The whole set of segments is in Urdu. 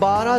12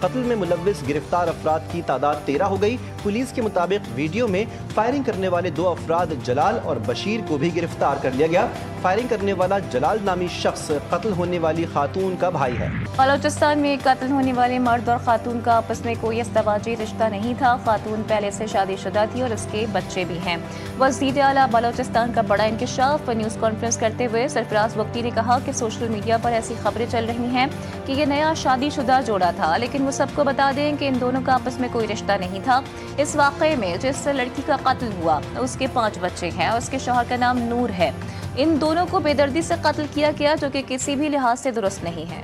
قتل میں ملوث گرفتار افراد کی تعداد 13 ہو گئی۔ پولیس کے مطابق ویڈیو میں فائرنگ کرنے والے 2 افراد جلال اور بشیر کو بھی گرفتار کر لیا گیا۔ فائرنگ کرنے والا جلال نامی شخص قتل ہونے والی خاتون کا بھائی ہے۔ بلوچستان میں قتل ہونے والے مرد اور خاتون کا آپس میں کوئی ازدواجی رشتہ نہیں تھا۔ خاتون پہلے سے شادی شدہ تھی اور اس کے بچے بھی ہیں۔ وزیر اعلیٰ بلوچستان کا بڑا انکشاف۔ نیوز کانفرنس کرتے ہوئے سرفراز وقتی نے کہا کہ سوشل میڈیا پر ایسی خبریں چل رہی ہیں کہ یہ نیا شادی شدہ جوڑا تھا، لیکن وہ سب کو بتا دیں کہ ان دونوں کا آپس میں کوئی رشتہ نہیں تھا۔ اس واقعے میں جس لڑکی کا قتل ہوا اس کے 5 بچے ہیں اور اس کے شوہر کا نام نور ہے۔ ان دونوں کو بے دردی سے قتل کیا گیا جو کہ کسی بھی لحاظ سے درست نہیں ہے۔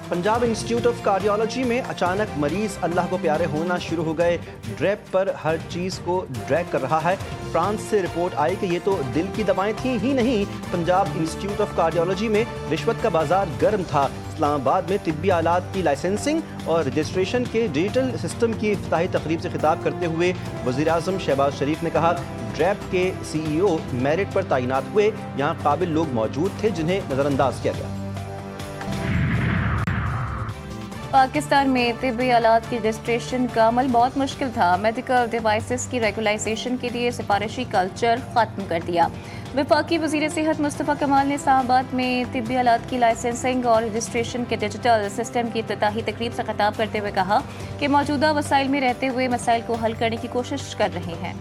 پنجاب انسٹیٹیوٹ آف کارڈیالوجی میں اچانک مریض اللہ کو پیارے ہونا شروع ہو گئے۔ ڈریپ پر ہر چیز کو ڈریگ کر رہا ہے۔ فرانس سے رپورٹ آئی کہ یہ تو دل کی دوائیں تھیں ہی نہیں، پنجاب انسٹیٹیوٹ آف کارڈیالوجی میں رشوت کا بازار گرم تھا۔ اسلام آباد میں طبی آلات کی لائسنسنگ اور رجسٹریشن کے ڈیجیٹل سسٹم کی افتتاحی تقریب سے خطاب کرتے ہوئے وزیر اعظم شہباز شریف نے کہا، ڈریپ کے CEO میرٹ پر تعینات ہوئے، یہاں قابل لوگ موجود تھے جنہیں نظر انداز کیا گیا۔ پاکستان میں طبی آلات کی رجسٹریشن کا عمل بہت مشکل تھا۔ میڈیکل ڈیوائسز کی ریگولائزیشن کے لیے سفارشی کلچر ختم کر دیا۔ وفاقی وزیر صحت مصطفیٰ کمال نے اسلام آباد میں طبی آلات کی لائسنسنگ اور رجسٹریشن کے ڈیجیٹل سسٹم کی افتتاحی تقریب سے خطاب کرتے ہوئے کہا کہ موجودہ وسائل میں رہتے ہوئے مسائل کو حل کرنے کی کوشش کر رہے ہیں۔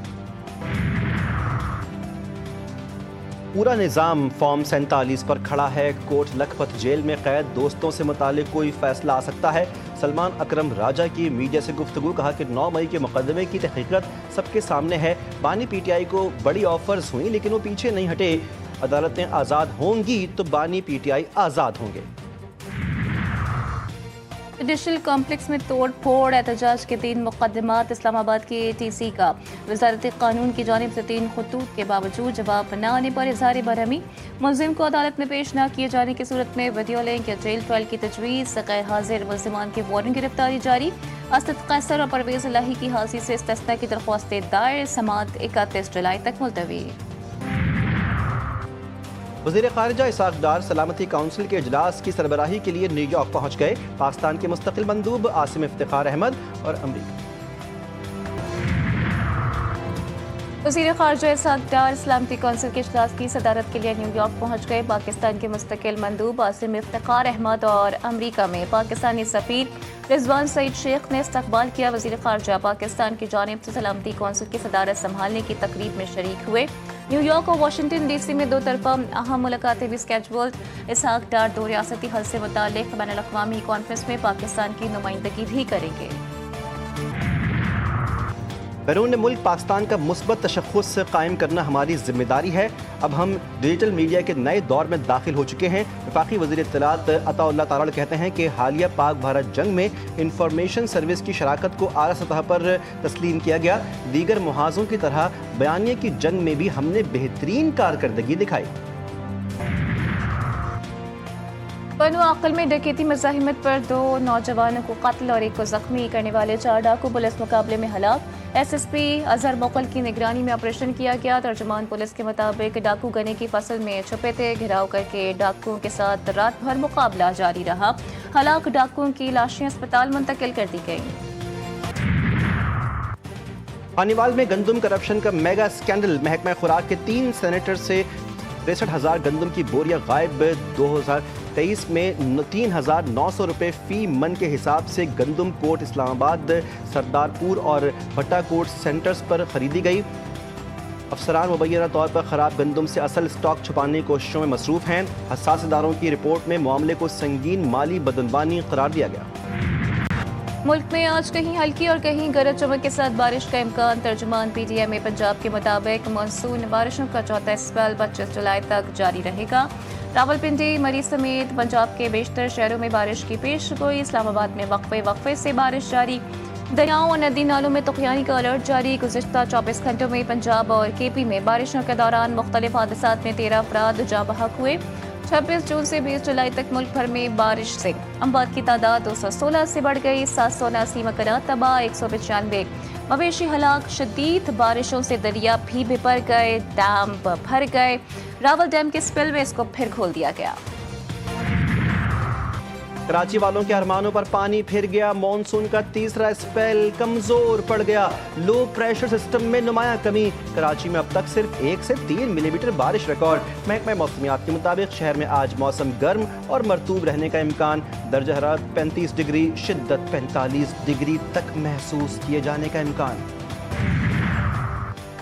پورا نظام فارم 47 پر کھڑا ہے۔ کوٹ لکھپت جیل میں قید دوستوں سے متعلق کوئی فیصلہ آ سکتا ہے۔ سلمان اکرم راجہ کی میڈیا سے گفتگو، کہا کہ 9 مئی کے مقدمے کی تحقیقات سب کے سامنے ہے۔ بانی PTI کو بڑی آفرز ہوئیں لیکن وہ پیچھے نہیں ہٹے۔ عدالتیں آزاد ہوں گی تو بانی PTI آزاد ہوں گے۔ جوڈیشل کمپلیکس میں توڑ پھوڑ، احتجاج کے 3 مقدمات۔ اسلام آباد کے ATC کا وزارت قانون کی جانب سے 3 خطوط کے باوجود جواب نہ آنے پر اظہار برہمی۔ ملزم کو عدالت میں پیش نہ کیے جانے کی صورت میں ویڈیو لنک یا جیل ٹرائل کی تجویز۔ غیر حاضر ملزمان کے وارنٹ گرفتاری جاری۔ اسد قیصر اور پرویز الہی کی حاضری سے استثناء کی درخواستیں دائر۔ سماعت 31 جولائی تک ملتوی۔ وزیر خارجہ اسحاق ڈار سلامتی کونسل کے اجلاس کی سربراہی کے لیے نیو یارک پہنچ گئے۔ پاکستان کے مستقل مندوب عاصم افتخار احمد اور امریکہ وزیر خارجہ اسحاق ڈار سلامتی کونسل کے اجلاس کی صدارت کے لیے نیو یارک پہنچ گئے۔ پاکستان کے مستقل مندوب عاصم افتخار احمد اور امریکہ میں پاکستانی سفیر رضوان سعید شیخ نے استقبال کیا۔ وزیر خارجہ پاکستان کی جانب سے سلامتی کونسل کی صدارت سنبھالنے کی تقریب میں شریک ہوئے۔ نیو یارک اور واشنگٹن DC میں 2 طرفہ اہم ملاقاتیں بھی اسکیجولڈ۔ اسحاق ڈار 2 ریاستی حل سے متعلق بین الاقوامی کانفرنس میں پاکستان کی نمائندگی بھی کریں گے۔ بیرون ملک پاکستان کا مثبت تشخص قائم کرنا ہماری ذمہ داری ہے۔ اب ہم ڈیجیٹل میڈیا کے نئے دور میں داخل ہو چکے ہیں۔ وفاقی وزیر اطلاعات عطا اللہ تارڑ کہتے ہیں کہ حالیہ پاک بھارت جنگ میں انفارمیشن سروس کی شراکت کو اعلیٰ سطح پر تسلیم کیا گیا۔ دیگر محاذوں کی طرح بیانیے کی جنگ میں بھی ہم نے بہترین کارکردگی دکھائی۔ بنو عقل میں ڈکیتی مزاحمت پر 2 نوجوانوں کو قتل اور 1 کو زخمی کرنے والے 4 ڈاکو پولیس مقابلے میں ہلاک۔ SSP اظہر مغل کی نگرانی میں آپریشن کیا گیا۔ ترجمان پولیس کے مطابق ڈاکو گنے کی فصل میں چھپے تھے، گھراؤ کر کے ڈاکوؤں کے ساتھ رات بھر مقابلہ جاری رہا۔ ہلاک ڈاکوؤں کی لاشیں اسپتال منتقل کر دی گئیں۔ پانیوال میں گندم کرپشن کا میگا اسکینڈل، محکمہ خوراک کے 3 سینیٹر سے 63,000 گندم کی بوریاں غائب۔ 2023 میں 3,900 روپے فی من کے حساب سے گندم کوٹ اسلام آباد، سردارپور اور بھٹا کوٹ سینٹرز پر خریدی گئی۔ افسران مبینہ طور پر خراب گندم سے اصل اسٹاک چھپانے کی کوششوں میں مصروف ہیں۔ حساس اداروں کی رپورٹ میں معاملے کو سنگین مالی بدعنوانی قرار دیا گیا۔ ملک میں آج کہیں ہلکی اور کہیں گرج چمک کے ساتھ بارش کا امکان۔ ترجمان PTM پنجاب کے مطابق مانسون بارشوں کا چوتھا اسپیل 25 جولائی تک جاری رہے گا۔ راولپنڈی، مری سمیت پنجاب کے بیشتر شہروں میں بارش کی پیش گوئی۔ اسلام آباد میں وقفے سے بارش جاری۔ دریاؤں اور ندی نالوں میں طوفانی کا الرٹ جاری۔ گزشتہ 24 گھنٹوں میں پنجاب اور KP میں بارشوں کے دوران مختلف حادثات میں 13 افراد جاں بحق ہوئے۔ 26 جون سے 20 جولائی تک ملک بھر میں بارش سے اموات کی تعداد 216 سے بڑھ گئی۔ 779 مکانات تباہ، 195 مویشی ہلاک۔ شدید بارشوں سے دریا بھی بھر گئے، ڈیم بھر گئے۔ راول ڈیم کے سپل ویز کو پھر کھول دیا گیا۔ کراچی والوں کے ارمانوں پر پانی پھر گیا، مانسون کا تیسرا اسپیل کمزور پڑ گیا، لو پریشر سسٹم میں نمایاں کمی، کراچی میں اب تک صرف 1 سے 3 ملی میٹر بارش ریکارڈ۔ محکمہ موسمیات کے مطابق شہر میں آج موسم گرم اور مرطوب رہنے کا امکان، درجہ حرارت 35 ڈگری، شدت 45 ڈگری تک محسوس کیے جانے کا امکان۔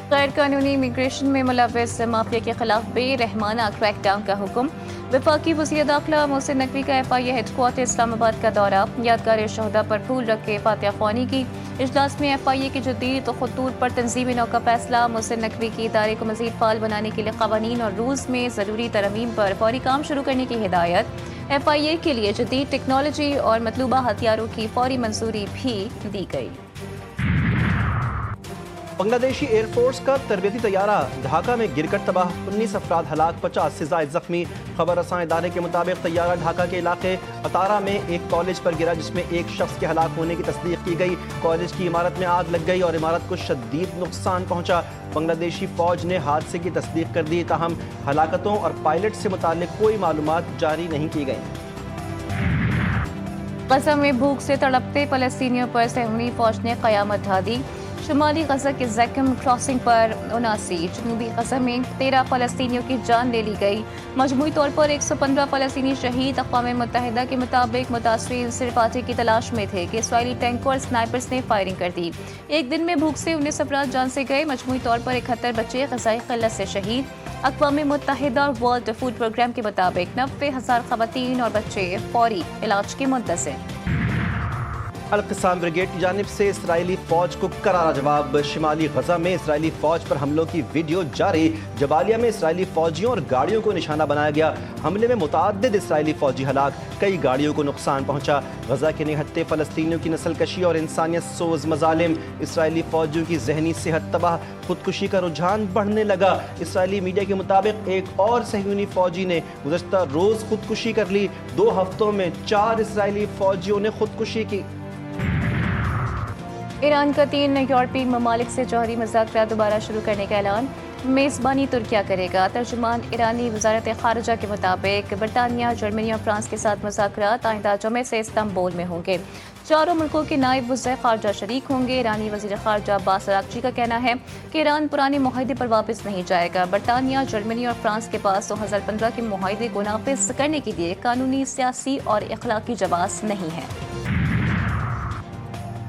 غیر قانونی امیگریشن میں ملوث مافیا کے خلاف بے رحمانہ کریک ڈاؤن کا حکم، وفاقی وزیر داخلہ محسن نقوی کا FIA ہیڈ کوارٹر اسلام آباد کا دورہ، یادگار شہداء پر پھول رکھ کے فاتحہ خوانی کی۔ اجلاس میں FIA کی جدید خطوط پر تنظیم نو کا فیصلہ، محسن نقوی کی ادارے کو مزید فعال بنانے کے لیے قوانین اور رولز میں ضروری ترمیم پر فوری کام شروع کرنے کی ہدایت، FIA کے لیے جدید ٹیکنالوجی اور مطلوبہ ہتھیاروں کی فوری منظوری بھی دی گئی۔ بنگلہ دیشی ایئر فورس کا تربیتی طیارہ ڈھاکہ میں گر کر تباہ، 19 افراد ہلاک، 50 سے زائد زخمی۔ خبر رساں ادارے کے مطابق طیارہ ڈھاکہ کے علاقے اتارا میں ایک کالج پر گرا، جس میں ایک شخص کے ہلاک ہونے کی تصدیق کی گئی۔ کالج کی عمارت میں آگ لگ گئی اور عمارت کو شدید نقصان پہنچا۔ بنگلہ دیشی فوج نے حادثے کی تصدیق کر دی، تاہم ہلاکتوں اور پائلٹ سے متعلق کوئی معلومات جاری نہیں کی گئیں۔ غزہ میں بھوک سے تڑپتے فلسطینیوں پر صہیونی فوج نے قیامت ڈھا دی۔ شمالی غزہ کے زیکم کراسنگ پر 79، جنوبی غزہ میں 13 فلسطینیوں کی جان لے لی گئی۔ مجموعی طور پر 115 فلسطینی شہید۔ اقوام متحدہ کے مطابق متاثرین صرف آٹے کی تلاش میں تھے کہ اسرائیلی ٹینکوں اور سنائپرز نے فائرنگ کر دی۔ ایک دن میں بھوک سے 19 افراد جان سے گئے، مجموعی طور پر 71 بچے غذائی قلت سے شہید۔ اقوام متحدہ اور ورلڈ فوڈ پروگرام کے مطابق 90,000 خواتین اور بچے فوری علاج کے منتظر۔ القسام بریگیڈ کی جانب سے اسرائیلی فوج کو کرارا جواب، شمالی غزہ میں اسرائیلی فوج پر حملوں کی ویڈیو جاری، جبالیہ میں اسرائیلی فوجیوں اور گاڑیوں کو نشانہ بنایا گیا، حملے میں متعدد اسرائیلی فوجی ہلاک، کئی گاڑیوں کو نقصان پہنچا۔ غزہ کے نہتے فلسطینیوں کی نسل کشی اور انسانیت سوز مظالم، اسرائیلی فوجیوں کی ذہنی صحت تباہ، خودکشی کا رجحان بڑھنے لگا۔ اسرائیلی میڈیا کے مطابق ایک اور صہیونی فوجی نے گزشتہ روز خودکشی کر لی، 2 ہفتوں میں 4 اسرائیلی فوجیوں نے خودکشی کی۔ ایران کا 3 یورپی ممالک سے جوہری مذاکرات دوبارہ شروع کرنے کا اعلان، میزبانی ترکیہ کرے گا۔ ترجمان ایرانی وزارت خارجہ کے مطابق برطانیہ، جرمنی اور فرانس کے ساتھ مذاکرات آئندہ جمعے سے استنبول میں ہوں گے۔ چاروں ملکوں کے نائب وزیر خارجہ شریک ہوں گے۔ ایرانی وزیر خارجہ عباس اراغچی کا کہنا ہے کہ ایران پرانے معاہدے پر واپس نہیں جائے گا۔ برطانیہ، جرمنی اور فرانس کے پاس 2015 کے معاہدے کو نافذ کرنے کے لیے قانونی، سیاسی اور اخلاقی جواز نہیں ہے۔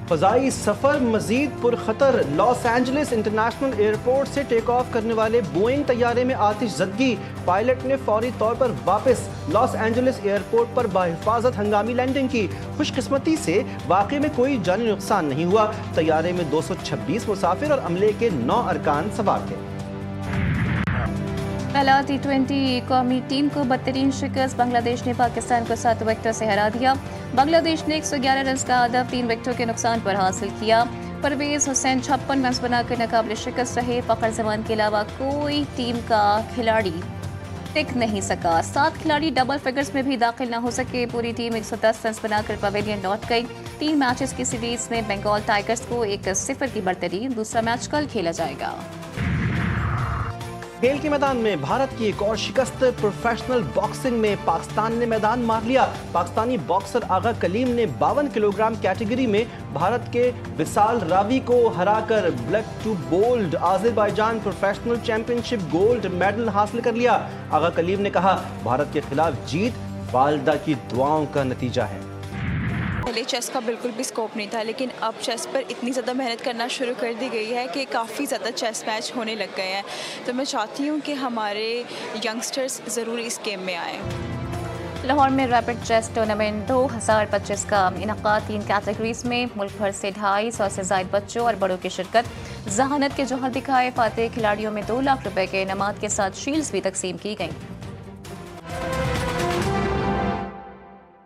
فضائی سفر مزید پرخطر، لاس اینجلس انٹرنیشنل ایئرپورٹ سے ٹیک آف کرنے والے بوئنگ طیارے میں آتش زدگی، پائلٹ نے فوری طور پر واپس لاس اینجلس ایئرپورٹ پر بحفاظت ہنگامی لینڈنگ کی۔ خوش قسمتی سے واقعے میں کوئی جانی نقصان نہیں ہوا۔ طیارے میں 226 مسافر اور عملے کے 9 ارکان سوار تھے۔ پہلا T20 قومی ٹیم کو بدترین شکست، بنگلہ دیش نے پاکستان کو 7 وکٹوں سے ہرا دیا۔ بنگلہ دیش نے 111 رنز کا ہدف 3 وکٹوں کے نقصان پر حاصل کیا۔ پرویز حسین 56 رنز بنا کر ناقابل شکست رہے۔ فخر زمان کے علاوہ کوئی ٹیم کا کھلاڑی ٹک نہیں سکا۔ 7 کھلاڑی ڈبل فگرز میں بھی داخل نہ ہو سکے۔ پوری ٹیم 110 رنز بنا کر پویلین لوٹ گئی۔ 3 میچز کی سیریز میں بنگال ٹائیگرز کو 1-0 کی برتری، دوسرا میچ کل کھیلا جائے گا۔ کھیل کے میدان میں بھارت کی ایک اور شکست، پروفیشنل باکسنگ میں پاکستان نے میدان مار لیا۔ پاکستانی باکسر آغا کلیم نے 52 کلو گرام کیٹیگری میں بھارت کے وصال راوی کو ہرا کر بلیک ٹو بولڈ Azerbaijan professional championship gold medal حاصل کر لیا۔ آغا کلیم نے کہا، بھارت کے خلاف جیت والدہ کی دعاؤں کا نتیجہ ہے۔ پہلے چیس کا بالکل بھی سکوپ نہیں تھا، لیکن اب چیس پر اتنی زیادہ محنت کرنا شروع کر دی گئی ہے کہ کافی زیادہ چیس میچ ہونے لگ گئے ہیں۔ تو میں چاہتی ہوں کہ ہمارے ینگسٹرز ضرور اس گیم میں آئیں۔ لاہور میں ریپڈ چیس ٹورنامنٹ 2025 کا انعقاد، 3 کیٹیگریز میں ملک بھر سے 250 سے زائد بچوں اور بڑوں کی شرکت۔ ذہانت کے جوہر دکھائے فاتح کھلاڑیوں میں 2 لاکھ روپے کے انعامات کے ساتھ شیلڈز بھی تقسیم کی گئیں۔